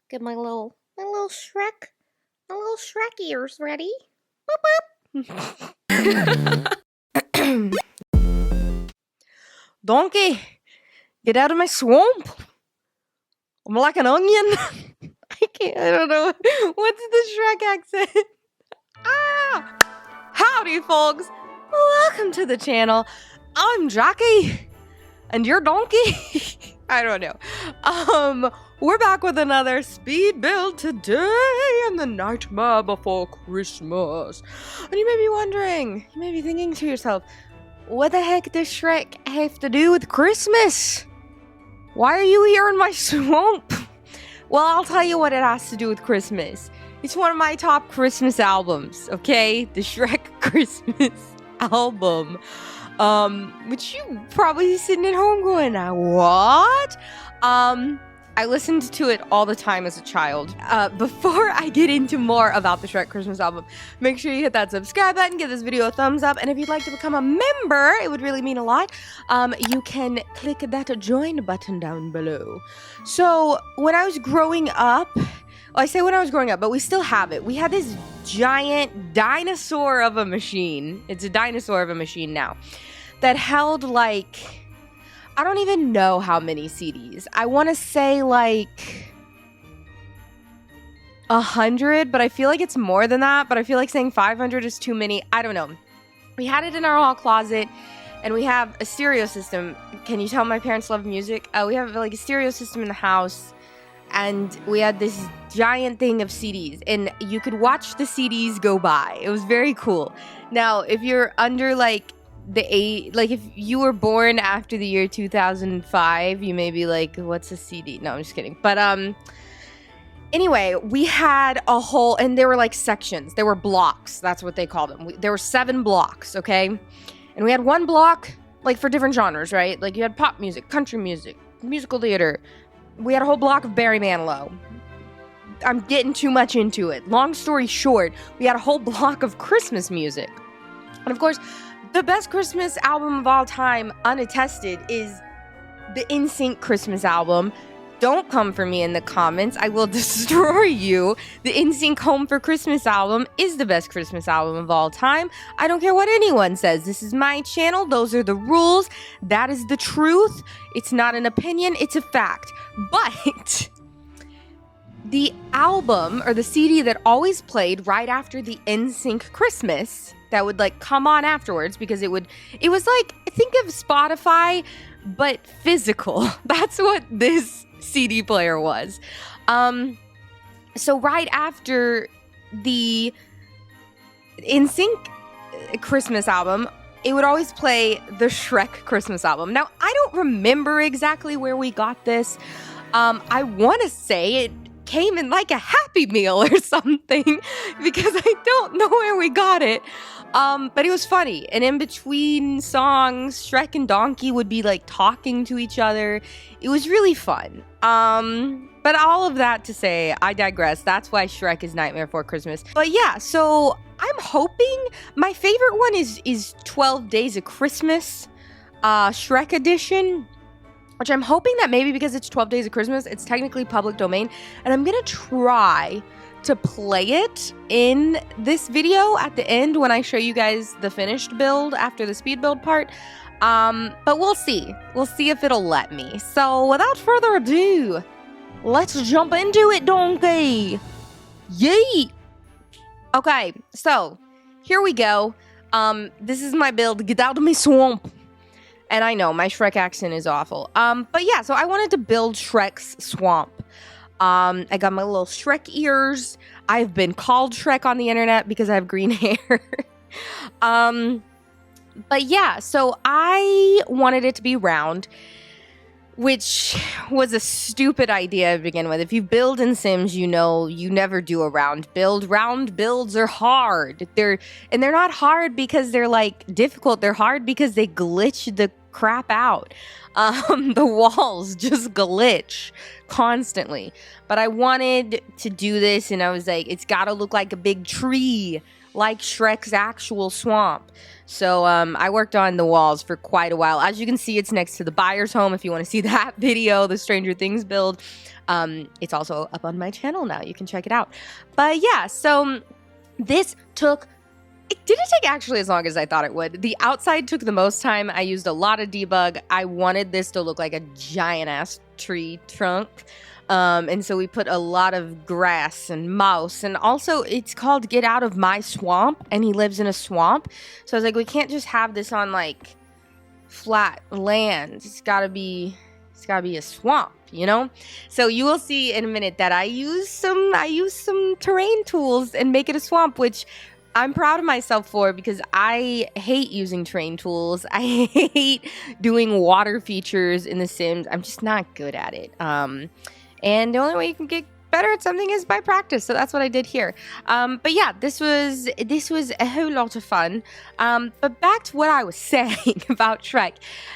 Get my little Shrek ears ready. Donkey, get out of my swamp. I'm like an onion. I don't know. What's the Shrek accent? Howdy, folks. Welcome to the channel. I'm Jaci, and you're Donkey. I don't know. We're back with another speed build today in the nightmare before Christmas. And you may be wondering, you may be thinking to yourself, what the heck does Shrek have to do with Christmas? Why are you here in my swamp? Well, I'll tell you what it has to do with Christmas. It's one of my top Christmas albums, okay? The Shrek Christmas album. Which you probably sitting at home going, what? I listened to it all the time as a child. Before I get into more about the Shrek Christmas album, make sure you hit that subscribe button, give this video a thumbs up, and if you'd like to become a member, it would really mean a lot. You can click that join button down below. So, when I was growing up, well, I say when I was growing up, but we still have it. We had this giant dinosaur of a machine. It's a dinosaur of a machine now. That held like, I don't even know how many CDs. I want to say like 100, but I feel like it's more than that. But I feel like saying 500 is too many. I don't know. We had it in our hall closet, and we have a stereo system. Can you tell my parents love music? We have like a stereo system in the house, and we had this giant thing of CDs, and you could watch the CDs go by. It was very cool. Now, if you're under like if you were born after the year 2005, you may be like, what's a CD? No, I'm just kidding. But anyway, we had a whole, and there were like sections. There were blocks. That's what they called them. There were 7 blocks, okay? And we had one block like for different genres, right? Like you had pop music, country music, musical theater. We had a whole block of Barry Manilow. I'm getting too much into it. Long story short, we had a whole block of Christmas music. And of course, the best Christmas album of all time, unattested, is the NSYNC Christmas album. Don't come for me in the comments. I will destroy you. The NSYNC Home for Christmas album is the best Christmas album of all time. I don't care what anyone says. This is my channel. Those are the rules. That is the truth. It's not an opinion. It's a fact. But the album, or the CD that always played right after the NSYNC Christmas, that would like come on afterwards, because it was like, think of Spotify but physical. That's what this CD player was. So right after the NSYNC Christmas album, it would always play the Shrek Christmas album. Now, I don't remember exactly where we got this. I want to say it came in like a Happy Meal or something, because I don't know where we got it. But it was funny, and in between songs, Shrek and Donkey would be like talking to each other. It was really fun. But all of that to say, I digress. That's why Shrek is Nightmare Before Christmas. But yeah, so I'm hoping, my favorite one is 12 Days of Christmas, Shrek edition, which I'm hoping that maybe because it's 12 Days of Christmas, it's technically public domain, and I'm gonna try to play it in this video at the end when I show you guys the finished build after the speed build part. But we'll see. We'll see if it'll let me. So without further ado, let's jump into it, Donkey. Yeet. Okay, so here we go. This is my build. Get out of my swamp. And I know my Shrek accent is awful. But yeah, so I wanted to build Shrek's Swamp. I got my little Shrek ears. I've been called Shrek on the internet because I have green hair. But yeah, so I wanted it to be round, which was a stupid idea to begin with. If you build in Sims, you know you never do a round build. Round builds are hard. They're not hard because they're like difficult. They're hard because they glitch the crap out. The walls just glitch constantly. But I wanted to do this, and I was like, it's gotta look like a big tree, like Shrek's actual swamp. So I worked on the walls for quite a while. As you can see, it's next to the buyer's home. If you want to see that video, the Stranger Things build, it's also up on my channel now. You can check it out. But yeah, so this it didn't take actually as long as I thought it would. The outside took the most time. I used a lot of debug. I wanted this to look like a giant-ass tree trunk. And so we put a lot of grass and mouse, and also it's called Get Out of My Swamp, and he lives in a swamp. So I was like, we can't just have this on like flat land. It's gotta be a swamp, you know? So you will see in a minute that I use some terrain tools and make it a swamp, which I'm proud of myself for, because I hate using terrain tools. I hate doing water features in The Sims. I'm just not good at it. And the only way you can get better at something is by practice. So that's what I did here. But yeah, this was a whole lot of fun. But back to what I was saying about Shrek.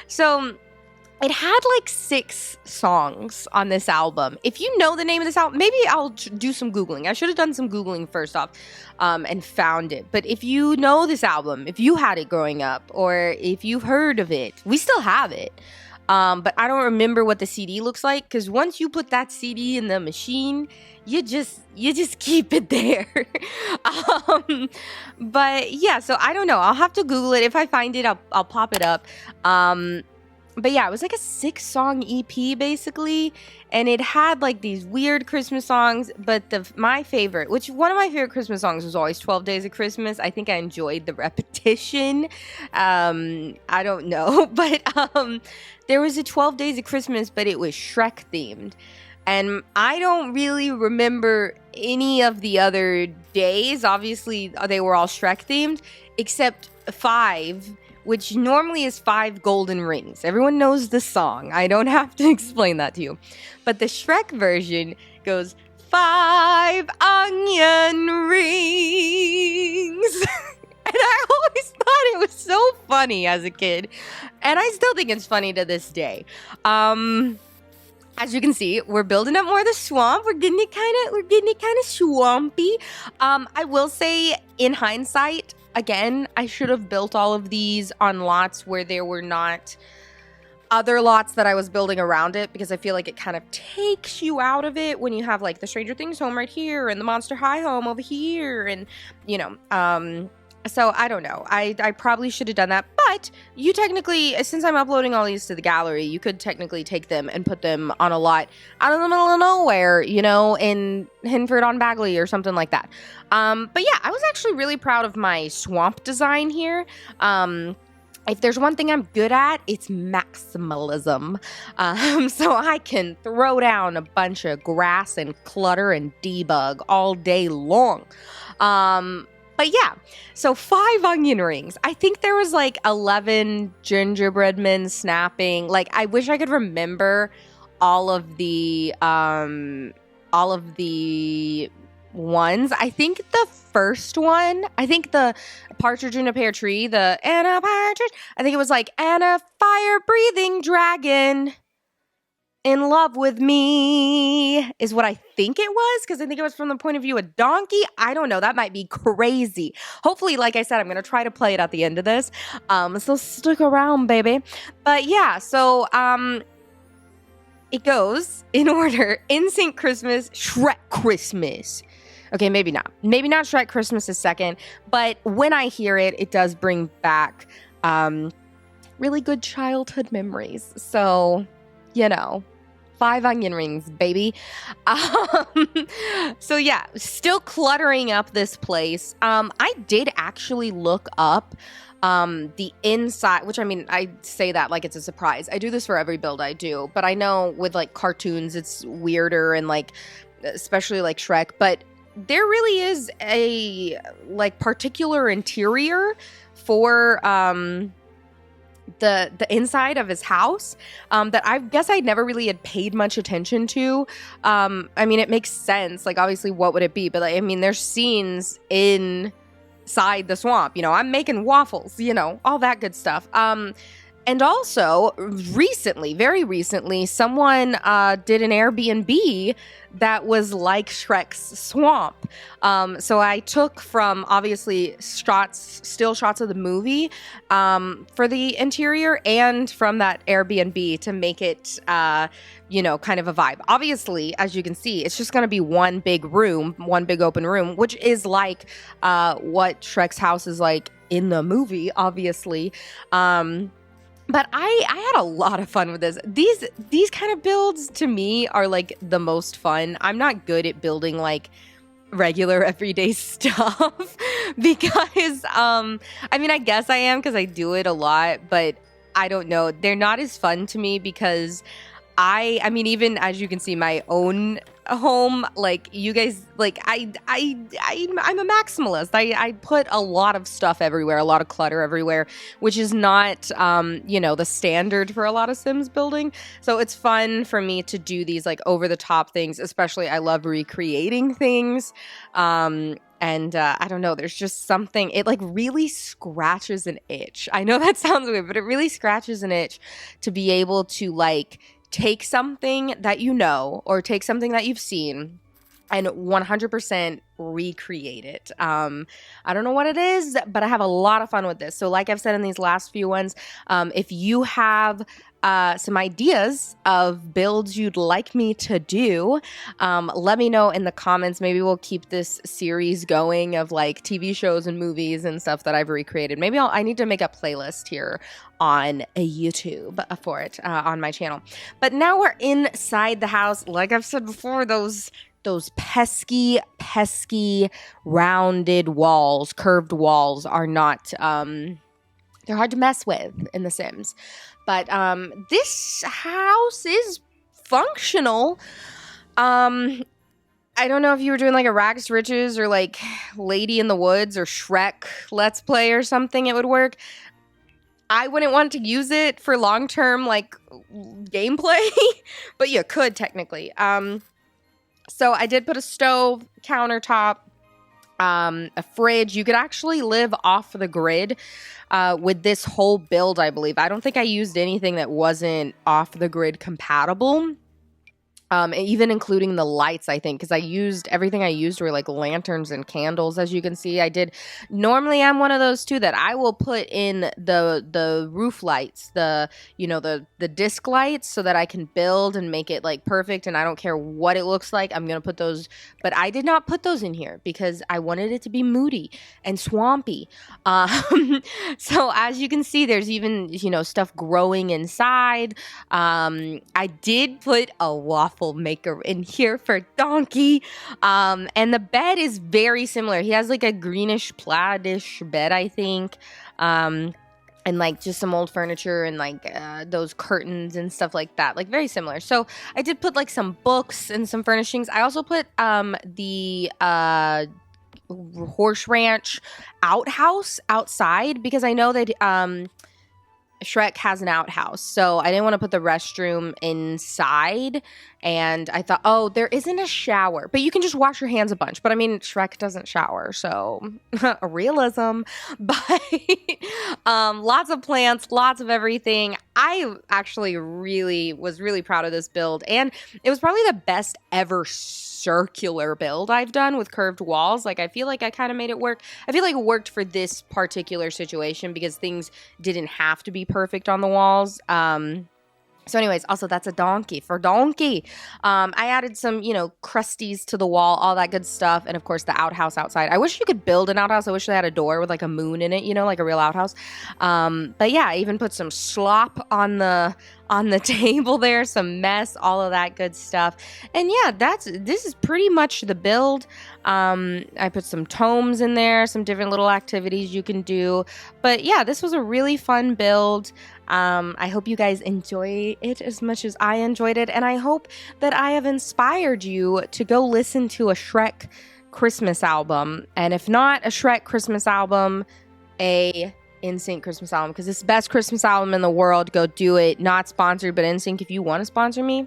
So it had like 6 songs on this album. If you know the name of this album, maybe I'll do some Googling. I should have done some Googling first off and found it. But if you know this album, if you had it growing up, or if you've heard of it, we still have it. But I don't remember what the CD looks like, because once you put that CD in the machine, you just keep it there. But yeah, so I don't know. I'll have to Google it. If I find it, I'll pop it up. But yeah, it was like a 6-song EP basically, and it had like these weird Christmas songs, but my favorite, which one of my favorite Christmas songs was always 12 Days of Christmas. I think I enjoyed the repetition. I don't know, but there was a 12 Days of Christmas, but it was Shrek themed. And I don't really remember any of the other days. Obviously, they were all Shrek themed, except 5, which normally is 5 golden rings. Everyone knows the song. I don't have to explain that to you. But the Shrek version goes 5 onion rings. And I always thought it was so funny as a kid. And I still think it's funny to this day. As you can see, we're building up more of the swamp. We're getting it kind of swampy. I will say, in hindsight, again, I should have built all of these on lots where there were not other lots that I was building around it, because I feel like it kind of takes you out of it when you have like the Stranger Things home right here and the Monster High home over here, and you know, so I don't know. I probably should have done that, but you technically, since I'm uploading all these to the gallery, you could technically take them and put them on a lot out in the middle of nowhere, you know, in Hinford-on-Bagley or something like that. But yeah, I was actually really proud of my swamp design here. If there's one thing I'm good at, it's maximalism. So I can throw down a bunch of grass and clutter and debug all day long. But yeah, so 5 onion rings. I think there was like 11 gingerbread men snapping. Like, I wish I could remember all of the ones. I think the first one, I think the partridge in a pear tree, I think it was like, and a fire-breathing dragon in love with me is what I think it was, because I think it was from the point of view of donkey. I don't know. That might be crazy. Hopefully, like I said, I'm going to try to play it at the end of this. So stick around, baby. But yeah, so it goes in order: NSYNC Christmas, Shrek Christmas. Okay, maybe not. Maybe not Shrek Christmas is second, but when I hear it, it does bring back really good childhood memories. So, you know, 5 onion rings, baby. So yeah, still cluttering up this place. I did actually look up the inside, which, I mean, I say that like it's a surprise. I do this for every build I do, but I know with like cartoons, it's weirder, and like, especially like Shrek, but there really is a like particular interior for the inside of his house that I guess I never really had paid much attention to. I mean, it makes sense. Like, obviously, what would it be? But like, I mean, there's scenes inside the swamp. You know, I'm making waffles. You know, all that good stuff. And also, recently, very recently, someone did an Airbnb that was like Shrek's Swamp. So I took from, obviously, still shots of the movie for the interior and from that Airbnb to make it, kind of a vibe. Obviously, as you can see, it's just going to be one big room, one big open room, which is like what Shrek's house is like in the movie, obviously. But I had a lot of fun with this. These kind of builds to me are like the most fun. I'm not good at building like regular everyday stuff because I guess I am because I do it a lot, but I don't know. They're not as fun to me because even as you can see, my own home, like you guys, like I'm a maximalist. I put a lot of stuff everywhere, a lot of clutter everywhere, which is not, the standard for a lot of Sims building. So it's fun for me to do these like over the top things, especially I love recreating things. And I don't know, there's just something, it like really scratches an itch. I know that sounds weird, but it really scratches an itch to be able to like take something that you know or take something that you've seen and 100% recreate it. I don't know what it is, but I have a lot of fun with this. So like I've said in these last few ones, if you have some ideas of builds you'd like me to do, let me know in the comments. Maybe we'll keep this series going of like TV shows and movies and stuff that I've recreated. Maybe I need to make a playlist here on YouTube for it on my channel. But now we're inside the house. Like I've said before, those pesky rounded walls, curved walls are not, they're hard to mess with in The Sims. But this house is functional. I don't know if you were doing like a Rags to Riches or like Lady in the Woods or Shrek Let's Play or something, it would work. I wouldn't want to use it for long-term like gameplay, but you could technically. So I did put a stove, countertop, a fridge. You could actually live off the grid with this whole build, I believe. I don't think I used anything that wasn't off the grid compatible. Even including the lights, I think, because everything I used were like lanterns and candles, as you can see. Normally I'm one of those too that I will put in the roof lights, the disc lights, so that I can build and make it like perfect, and I don't care what it looks like, I'm gonna put those. But I did not put those in here because I wanted it to be moody and swampy. So as you can see, there's even stuff growing inside. I did put a waffle maker in here for Donkey, and the bed is very similar. He has like a greenish plaid-ish bed, I think, and like just some old furniture and like those curtains and stuff like that, like very similar. So I did put like some books and some furnishings. I also put the horse ranch outhouse outside because I know that Shrek has an outhouse, so I didn't want to put the restroom inside. And I thought, oh, there isn't a shower, but you can just wash your hands a bunch. But I mean, Shrek doesn't shower, so realism. But lots of plants, lots of everything. I actually was really proud of this build, and it was probably the best ever circular build I've done with curved walls. Like I feel like I kind of made it work. I feel like it worked for this particular situation because things didn't have to be perfect on the walls. So anyways, also that's a donkey for Donkey. I added some, crusties to the wall, all that good stuff. And of course the outhouse outside. I wish you could build an outhouse. I wish they had a door with like a moon in it, like a real outhouse. But yeah, I even put some slop on the table there, some mess, all of that good stuff. And yeah, this is pretty much the build. I put some tomes in there, some different little activities you can do. But yeah, this was a really fun build. I hope you guys enjoy it as much as I enjoyed it, and I hope that I have inspired you to go listen to a Shrek Christmas album, and if not a Shrek Christmas album, a NSYNC Christmas album, because it's the best Christmas album in the world. Go do it. Not sponsored, but NSYNC, if you want to sponsor me,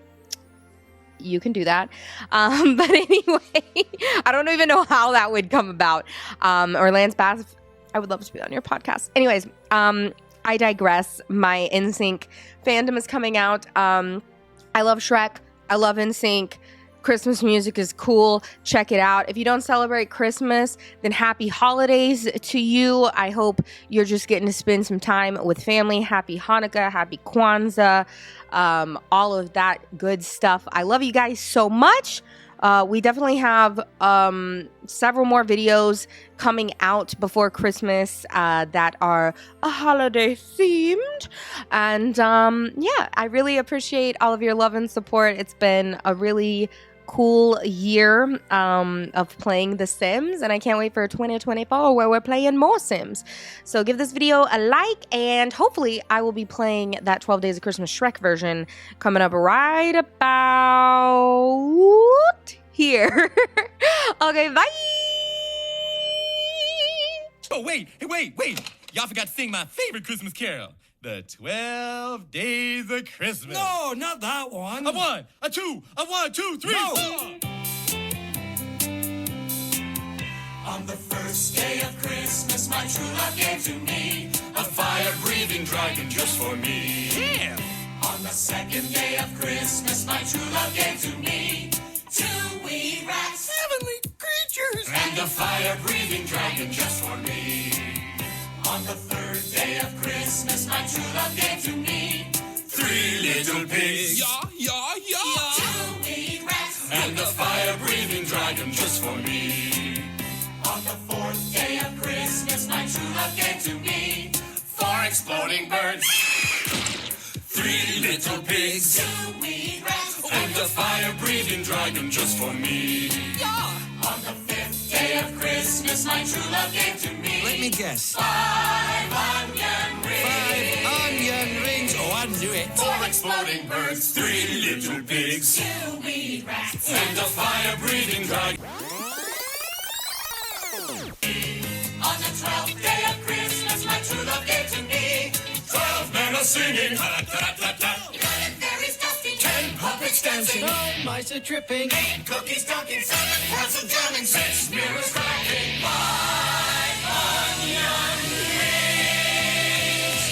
you can do that. But anyway, I don't even know how that would come about. Or Lance Bass, I would love to be on your podcast. Anyways, I digress. My NSYNC fandom is coming out. I love Shrek. I love NSYNC. Christmas music is cool. Check it out. If you don't celebrate Christmas, then happy holidays to you. I hope you're just getting to spend some time with family. Happy Hanukkah, happy Kwanzaa, all of that good stuff. I love you guys so much. We definitely have several more videos coming out before Christmas that are holiday themed. And yeah, I really appreciate all of your love and support. It's been a really cool year of playing The Sims, and I can't wait for 2024 where we're playing more Sims. So give this video a like, and hopefully I will be playing that 12 Days of Christmas Shrek version coming up right about here. Okay, bye! Oh, wait! Y'all forgot to sing my favorite Christmas carol. The 12 Days of Christmas. No, not that one. A one, a two, three, No. four. On the first day of Christmas, my true love gave to me a fire-breathing dragon just for me. Yeah. On the second day of Christmas, my true love gave to me 2 wee rats, Heavenly creatures. and a fire-breathing dragon just for me. On the third day of Christmas, my true love gave to me 3 little pigs, Yeah. 2 wee rats, and a fire-breathing dragon just for me. On the fourth day of Christmas, my true love gave to me 4 exploding birds, 3 little pigs, 2 wee rats, and a fire-breathing dragon just for me. On the fifth day of Christmas, my true love gave to me. Let me guess. 5 onion rings, 5 onion rings. Oh, I knew it. 4 exploding birds, 3 little pigs, 2 wee rats, and a fire-breathing dragon. On the 12th day of Christmas, my true love gave to me 12 men are singing, 11 fairies dusting, 10 puppets dancing, 9 mice are tripping. 8 cookies dunking, 7 cats are jamming, 6 mirrors cracking, 5 onion rings,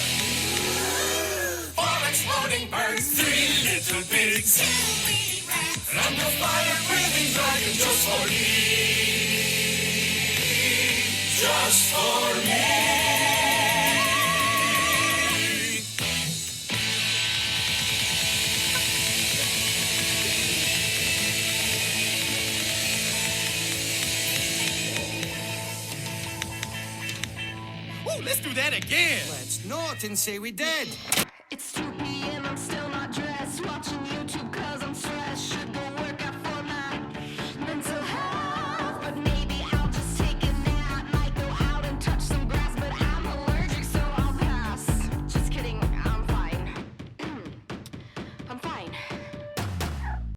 4 exploding birds, 3 little pigs, 2 wee rats, and a fire-breathing dragon just for me. Just for me. Ooh, let's do that again. Let's not and say we did.